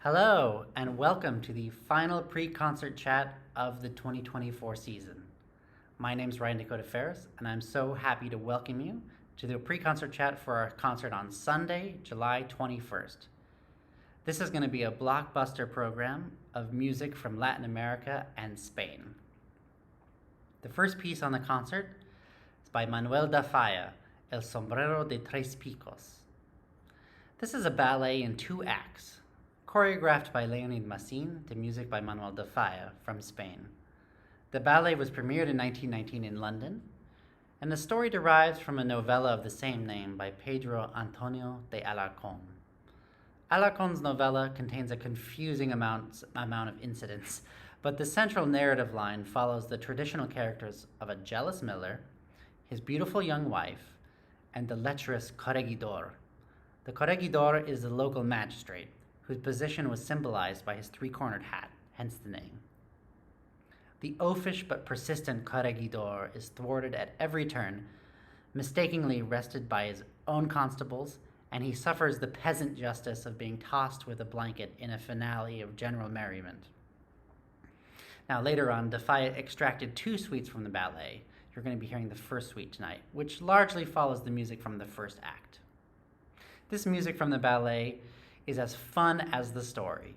Hello, and welcome to the final pre-concert chat of the 2024 season. My name's Ryan Dakota Farris, and I'm so happy to welcome you to the pre-concert chat for our concert on Sunday, July 21st. This is going to be a blockbuster program of music from Latin America and Spain. The first piece on the concert is by Manuel da Falla, El Sombrero de Tres Picos. This is a ballet in 2 acts, choreographed by Leonid Massin to music by Manuel da Falla from Spain. The ballet was premiered in 1919 in London, and the story derives from a novella of the same name by Pedro Antonio de Alarcón. Alarcón's novella contains a confusing amount of incidents, but the central narrative line follows the traditional characters of a jealous miller, his beautiful young wife, and the lecherous corregidor. The corregidor is the local magistrate, whose position was symbolized by his 3-cornered hat, hence the name. The oafish but persistent corregidor is thwarted at every turn, mistakenly arrested by his own constables, and he suffers the peasant justice of being tossed with a blanket in a finale of general merriment. Now, later on, da Falla extracted 2 suites from the ballet. You're going to be hearing the first suite tonight, which largely follows the music from the first act. This music from the ballet is as fun as the story.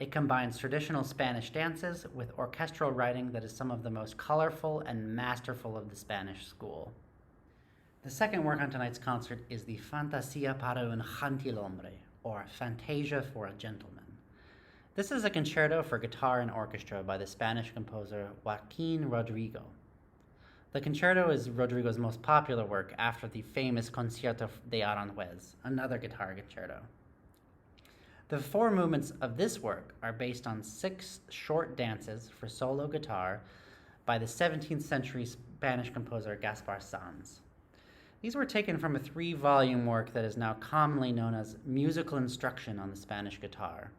It combines traditional Spanish dances with orchestral writing that is some of the most colorful and masterful of the Spanish school. The second work on tonight's concert is the Fantasia para un gentilhombre, or Fantasia for a Gentleman. This is a concerto for guitar and orchestra by the Spanish composer Joaquin Rodrigo. The concerto is Rodrigo's most popular work after the famous Concierto de Aranjuez, another guitar concerto. The 4 movements of this work are based on 6 short dances for solo guitar by the 17th century Spanish composer Gaspar Sanz. These were taken from a 3-volume work that is now commonly known as Musical Instruction on the Spanish Guitar.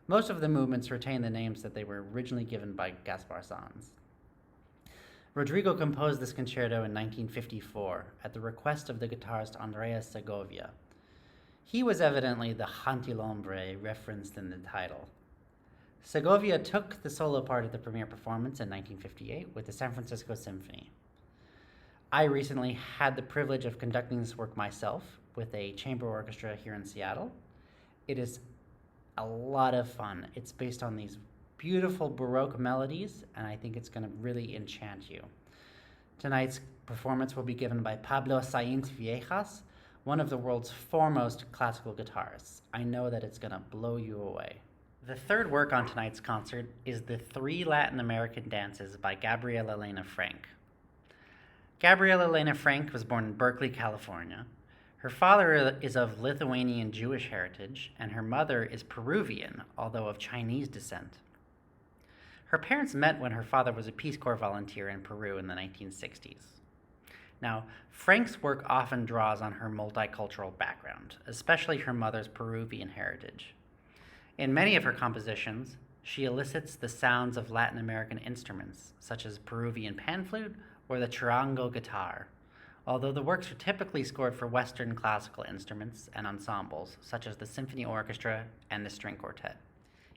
Most of the movements retain the names that they were originally given by Gaspar Sanz. Rodrigo composed this concerto in 1954 at the request of the guitarist Andreas Segovia. He was evidently the gentilhombre referenced in the title. Segovia took the solo part of the premiere performance in 1958 with the San Francisco Symphony. I recently had the privilege of conducting this work myself with a chamber orchestra here in Seattle. It is a lot of fun. It's based on these beautiful Baroque melodies, and I think it's going to really enchant you. Tonight's performance will be given by Pablo Sainz-Villegas, one of the world's foremost classical guitarists. I know that it's going to blow you away. The third work on tonight's concert is the 3 Latin American dances by Gabriela Elena Frank. Gabriela Elena Frank was born in Berkeley, California. Her father is of Lithuanian Jewish heritage, and her mother is Peruvian, although of Chinese descent. Her parents met when her father was a Peace Corps volunteer in Peru in the 1960s. Now, Frank's work often draws on her multicultural background, especially her mother's Peruvian heritage. In many of her compositions, she elicits the sounds of Latin American instruments, such as Peruvian pan flute or the charango guitar, although the works are typically scored for Western classical instruments and ensembles, such as the symphony orchestra and the string quartet.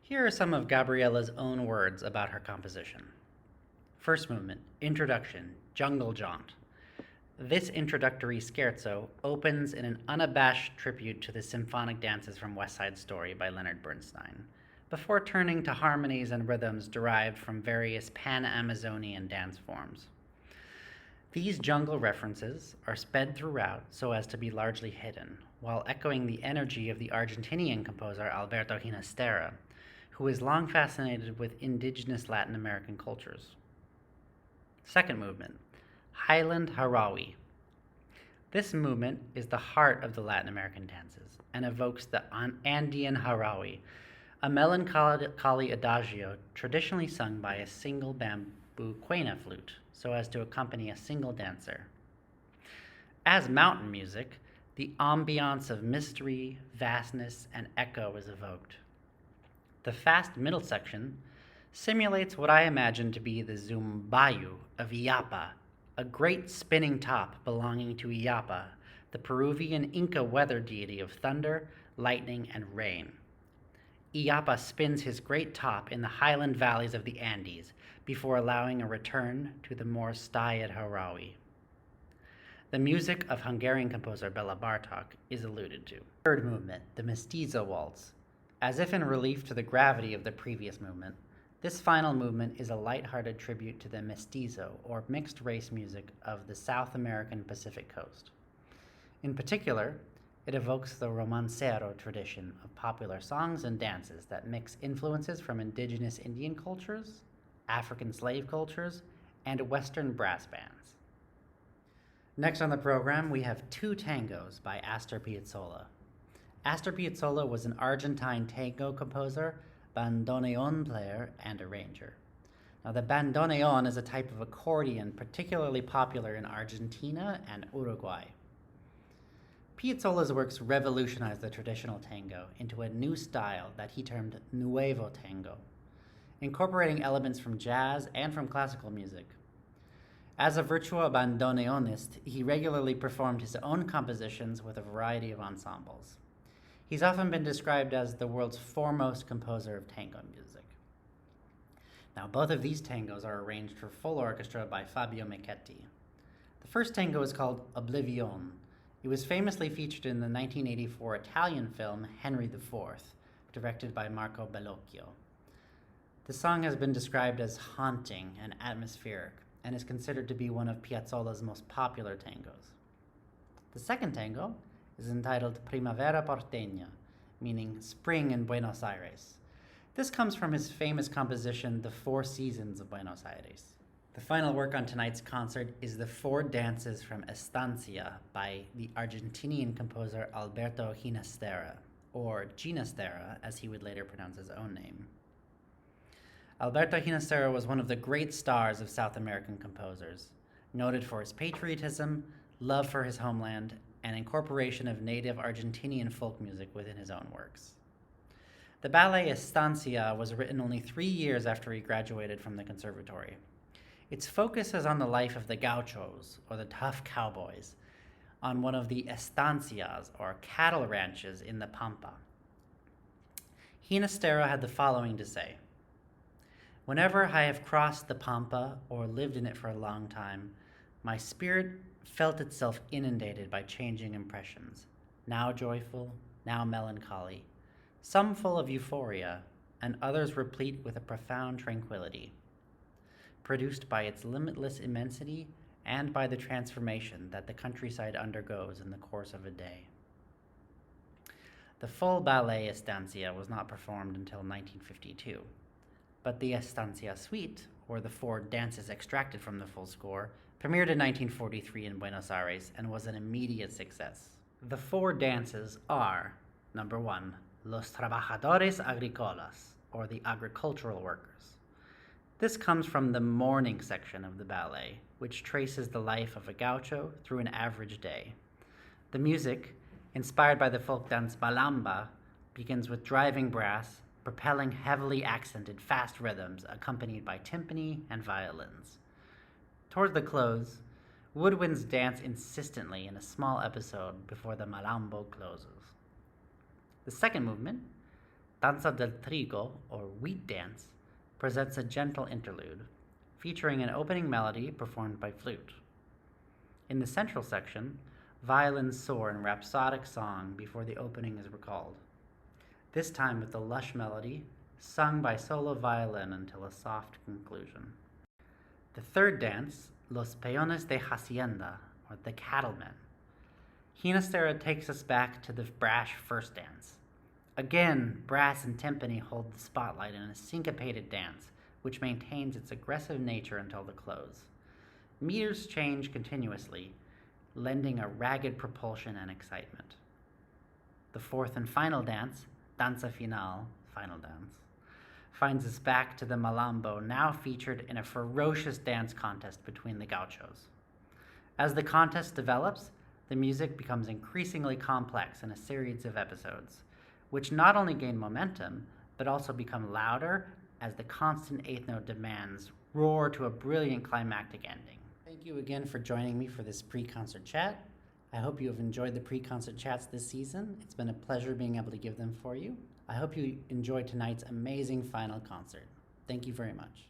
Here are some of Gabriela's own words about her composition. First movement, Introduction, Jungle Jaunt. This introductory scherzo opens in an unabashed tribute to the symphonic dances from West Side Story by Leonard Bernstein, before turning to harmonies and rhythms derived from various Pan-Amazonian dance forms. These jungle references are sped throughout so as to be largely hidden, while echoing the energy of the Argentinian composer Alberto Ginastera, who is long fascinated with indigenous Latin American cultures. Second movement, Highland Harawi. This movement is the heart of the Latin American dances and evokes the Andean Harawi, a melancholy adagio traditionally sung by a single bamboo quena flute so as to accompany a single dancer. As mountain music, the ambiance of mystery, vastness, and echo is evoked. The fast middle section simulates what I imagine to be the Zumbayu of Illapa, a great spinning top belonging to Illapa, the Peruvian Inca weather deity of thunder, lightning, and rain. Illapa spins his great top in the highland valleys of the Andes before allowing a return to the more staid Harawi. The music of Hungarian composer Bela Bartok is alluded to. Third movement, the Mestizo Waltz. As if in relief to the gravity of the previous movement, this final movement is a light-hearted tribute to the mestizo, or mixed-race music of the South American Pacific coast. In particular, it evokes the romancero tradition of popular songs and dances that mix influences from indigenous Indian cultures, African slave cultures, and Western brass bands. Next on the program, we have two tangos by Astor Piazzolla. Astor Piazzolla was an Argentine tango composer, bandoneon player, and arranger. Now, the bandoneon is a type of accordion particularly popular in Argentina and Uruguay. Piazzolla's works revolutionized the traditional tango into a new style that he termed nuevo tango, incorporating elements from jazz and from classical music. As a virtuoso bandoneonist, he regularly performed his own compositions with a variety of ensembles. He's often been described as the world's foremost composer of tango music. Now, both of these tangos are arranged for full orchestra by Fabio Michetti. The first tango is called Oblivion. It was famously featured in the 1984 Italian film Henry IV, directed by Marco Bellocchio. The song has been described as haunting and atmospheric, and is considered to be one of Piazzolla's most popular tangos. The second tango is entitled Primavera Porteña, meaning spring in Buenos Aires. This comes from his famous composition, The Four Seasons of Buenos Aires. The final work on tonight's concert is the Four Dances from Estancia by the Argentinian composer Alberto Ginastera, or Ginastera, as he would later pronounce his own name. Alberto Ginastera was one of the great stars of South American composers, noted for his patriotism, love for his homeland, and incorporation of native Argentinian folk music within his own works. The ballet Estancia was written only 3 years after he graduated from the conservatory. Its focus is on the life of the gauchos, or the tough cowboys, on one of the estancias, or cattle ranches in the Pampa. Ginastera had the following to say: "Whenever I have crossed the Pampa or lived in it for a long time, my spirit felt itself inundated by changing impressions, now joyful, now melancholy, some full of euphoria, and others replete with a profound tranquility, produced by its limitless immensity and by the transformation that the countryside undergoes in the course of a day." The full ballet Estancia was not performed until 1952, but the Estancia Suite, or the four dances extracted from the full score, premiered in 1943 in Buenos Aires and was an immediate success. The four dances are, number 1, Los Trabajadores Agrícolas, or the agricultural workers. This comes from the morning section of the ballet, which traces the life of a gaucho through an average day. The music, inspired by the folk dance Balamba, begins with driving brass, propelling heavily accented fast rhythms accompanied by timpani and violins. Toward the close, woodwinds dance insistently in a small episode before the malambo closes. The second movement, Danza del Trigo, or wheat dance, presents a gentle interlude, featuring an opening melody performed by flute. In the central section, violins soar in rhapsodic song before the opening is recalled, this time with the lush melody sung by solo violin until a soft conclusion. The third dance, Los Peones de Hacienda, or the Cattlemen. Ginastera takes us back to the brash first dance. Again, brass and timpani hold the spotlight in a syncopated dance, which maintains its aggressive nature until the close. Meters change continuously, lending a ragged propulsion and excitement. The fourth and final dance, Danza Final, final dance, finds us back to the malambo, now featured in a ferocious dance contest between the gauchos. As the contest develops, the music becomes increasingly complex in a series of episodes, which not only gain momentum, but also become louder as the constant eighth note demands roar to a brilliant climactic ending. Thank you again for joining me for this pre-concert chat. I hope you have enjoyed the pre-concert chats this season. It's been a pleasure being able to give them for you. I hope you enjoyed tonight's amazing final concert. Thank you very much.